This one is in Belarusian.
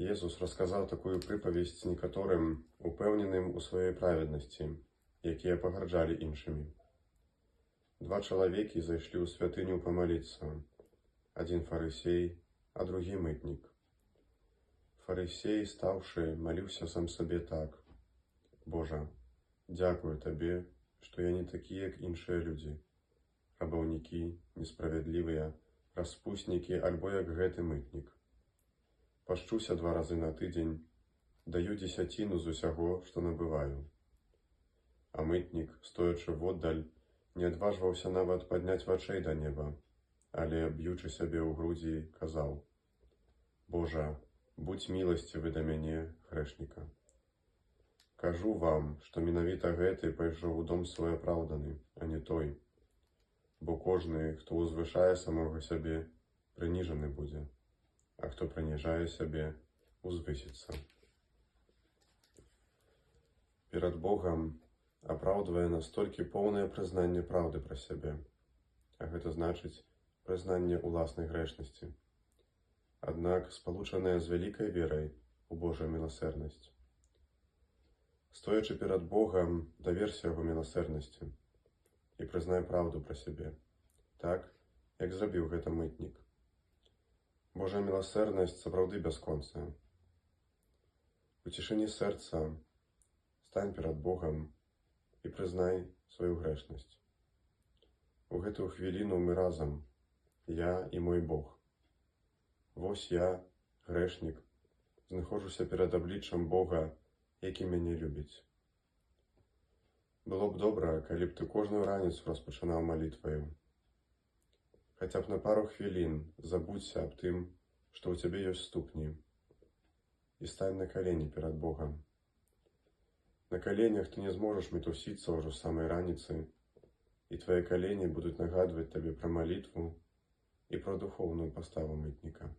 Jesús расказаў такую прыпавесць некаторым упэўненым у сваёй праведнасці, якія пагарджалі іншымі. Два чалавекі зайшлі ў святыню памаліцца, адзін фарысей, а другі мытнік. Фарысей, стаўшы, маліўся сам сабе так: «Божа, дзякую Табе, што я не такі, як іншыя людзі, рабаўнікі, несправядлівыя, распуснікі альбо як гэты мытнік. Пашчуся 2 разы на тыдзень, даю дзесяціну з усяго, што набываю». А мытнік, стоячы воддаль, не адважваўся нават падняць вачэй да неба, але, б'ючы сябе ў грудзі, казаў: «Божа, будзь міласцівы да мяне, грэшніка». Кажу вам, што менавіта гэты пайшоў у дом свой апраўданы, а не той. Бо кожны, хто ўзвышае самога сябе, прыніжаны будзе, а хто прыніжае сябе, узвысіцца. Перад Богам апраўдвае нас толькі поўнае прызнанне праўды пра сябе, а гэта значыць прызнанне ўласнай грэшнасці, аднак спалучанае з вялікай верай у Божую міласэрнасць. Стоячы перад Богам, даверся Яго міласэрнасці і прызнай праўду пра сябе, так, як зрабіў гэта мытнік. Божая міласэрнасць сапраўды бясконцая. У цішыні сэрца стань перад Богам і прызнай сваю грэшнасць. У гэтую хвіліну мы разам, я і мой Бог. Вось я, грэшнік, знаходжуся перад абліччам Бога, які мяне любіць. Было б добра, калі б ты кожную раніцу распачынаў малітваю. Хаця б на пару хвілін забудься аб тым, што ў цябе ёсць ступні, і стань на калені перад Богам. На каленях ты не зможаш мітусіцца ўжо з самай раніцы, і твае калені будуць нагадваць табе пра малітву і пра духоўную паставу мытніка.